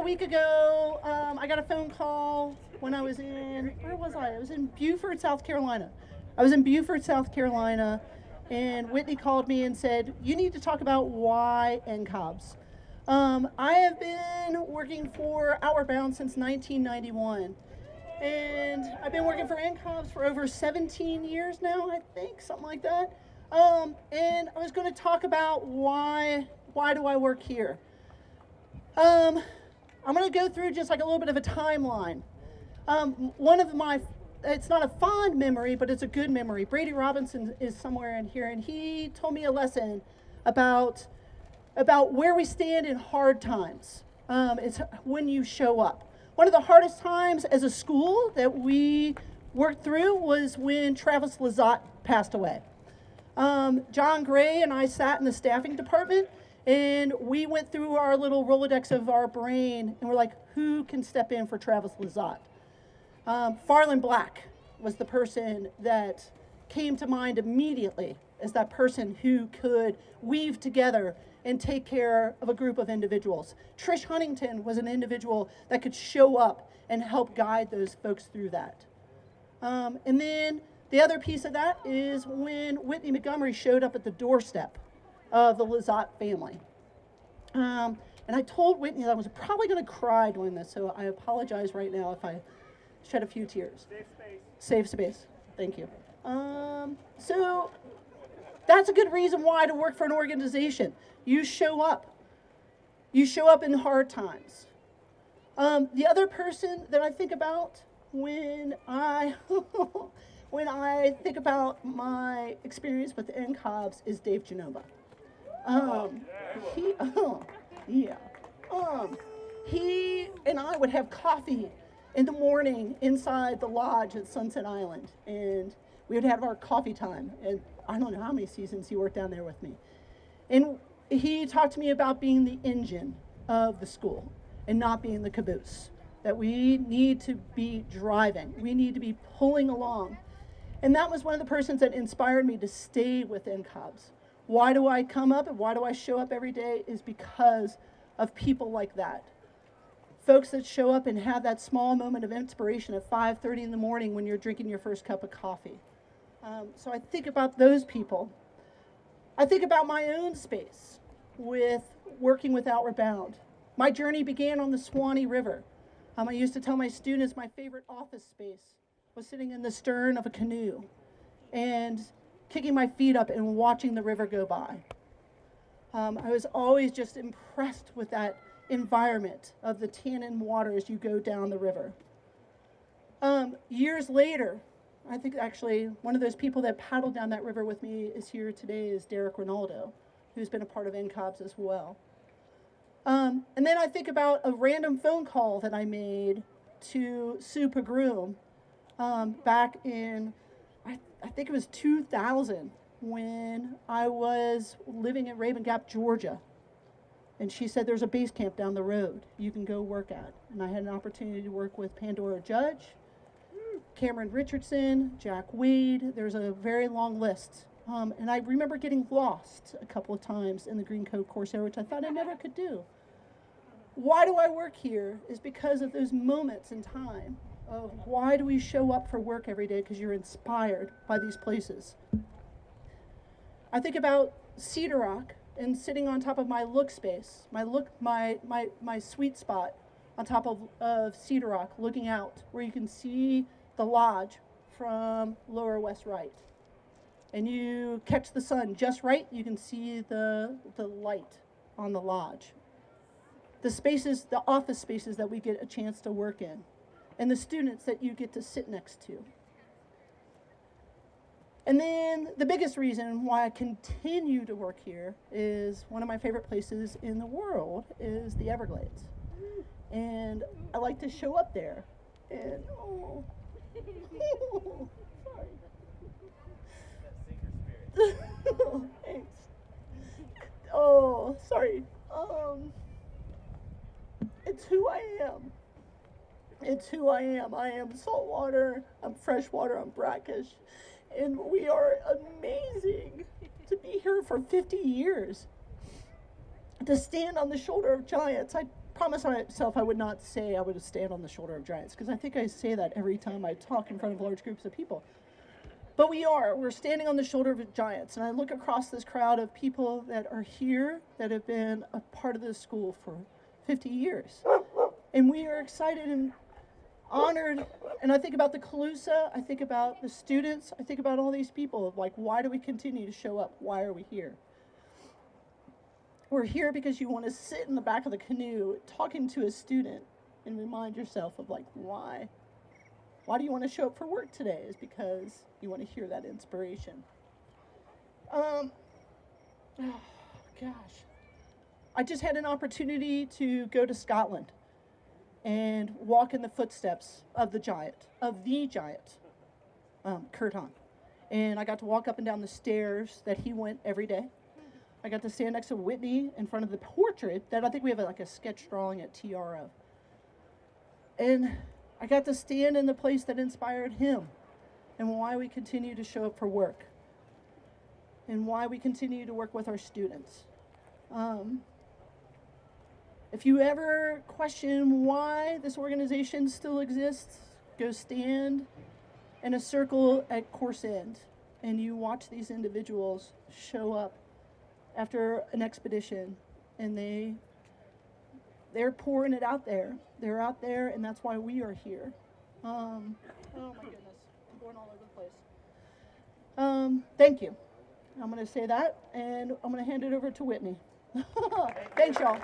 a week ago, I got a phone call when I was in, where was I? I was in Beaufort, South Carolina. I was in Beaufort, South Carolina, and Whitney called me and said, you need to talk about why NCOBS. I have been working for Outward Bound since 1991. And I've been working for NCOBS for over 17 years now, I think, something like that. And I was going to talk about why do I work here. I'm going to go through just like a little bit of a timeline. One of my, it's not a fond memory, but it's a good memory. Brady Robinson is somewhere in here, and he told me a lesson about where we stand in hard times. It's when you show up. One of the hardest times as a school that we worked through was when Travis Lizotte passed away. John Gray and I sat in the staffing department, and we went through our little Rolodex of our brain, and we're like, who can step in for Travis Lizotte? Farland Black was the person that came to mind immediately as that person who could weave together and take care of a group of individuals. Trish Huntington was an individual that could show up and help guide those folks through that. And then the other piece of that is when Whitney Montgomery showed up at the doorstep of the Lizotte family. And I told Whitney that I was probably going to cry doing this, so I apologize right now if I shed a few tears. Safe space. Safe space. Thank you. So that's a good reason why to work for an organization. You show up. You show up in hard times. The other person that I think about when I when I think about my experience with NCOBS is Dave Genova. He and I would have coffee in the morning inside the lodge at Sunset Island, and we would have our coffee time. And I don't know how many seasons he worked down there with me. And he talked to me about being the engine of the school and not being the caboose, that we need to be driving. We need to be pulling along. And that was one of the persons that inspired me to stay with NCOBS. Why do I come up and why do I show up every day is because of people like that. Folks that show up and have that small moment of inspiration at 5:30 in the morning when you're drinking your first cup of coffee. So I think about those people. I think about my own space with working with Outward Bound. My journey began on the Swanee River. I used to tell my students my favorite office space was sitting in the stern of a canoe and kicking my feet up and watching the river go by. I was always just impressed with that environment of the tannin water as you go down the river. Years later, I think actually one of those people that paddled down that river with me is here today is Derek Ronaldo, who's been a part of NCOBS as well. And then I think about a random phone call that I made to Sue Pagroom back in, I think it was 2000, when I was living in Raven Gap, Georgia. And she said, there's a base camp down the road you can go work at. And I had an opportunity to work with Pandora Judge, Cameron Richardson, Jack Wade. There's a very long list. And I remember getting lost a couple of times in the Green Cove Corsair, which I thought I never could do. Why do I work here is because of those moments in time of why do we show up for work every day, because you're inspired by these places. I think about Cedar Rock and sitting on top of my look space, my sweet spot on top of Cedar Rock, looking out where you can see the lodge from Lower West Right. And you catch the sun just right, you can see the light on the lodge. The spaces, the office spaces that we get a chance to work in, and the students that you get to sit next to. And then the biggest reason why I continue to work here is one of my favorite places in the world is the Everglades. And I like to show up there. And, oh, sorry. Thanks. Oh, sorry. It's who I am. It's who I am. I am saltwater, I'm freshwater, I'm brackish. And we are amazing to be here for 50 years. To stand on the shoulder of giants. I promised myself I would not say I would stand on the shoulder of giants, because I think I say that every time I talk in front of large groups of people. But we're standing on the shoulder of giants, and I look across this crowd of people that are here that have been a part of this school for 50 years. And we are excited and honored, and I think about the Calusa, I think about the students, I think about all these people of like, why do we continue to show up? Why are we here? We're here because you want to sit in the back of the canoe talking to a student and remind yourself of like, why? Why do you want to show up for work today? Is because you want to hear that inspiration. Oh gosh. I just had an opportunity to go to Scotland and walk in the footsteps of the giant, Kurt Hahn. And I got to walk up and down the stairs that he went every day. I got to stand next to Whitney in front of the portrait that I think we have like a sketch drawing at TRO. And I got to stand in the place that inspired him, and why we continue to show up for work, and why we continue to work with our students. If you ever question why this organization still exists, go stand in a circle at course end, and you watch these individuals show up after an expedition, and they're pouring it out there. They're out there, and that's why we are here. Oh my goodness, I'm going all over the place. Thank you. I'm going to say that, and I'm going to hand it over to Whitney. Thanks, y'all.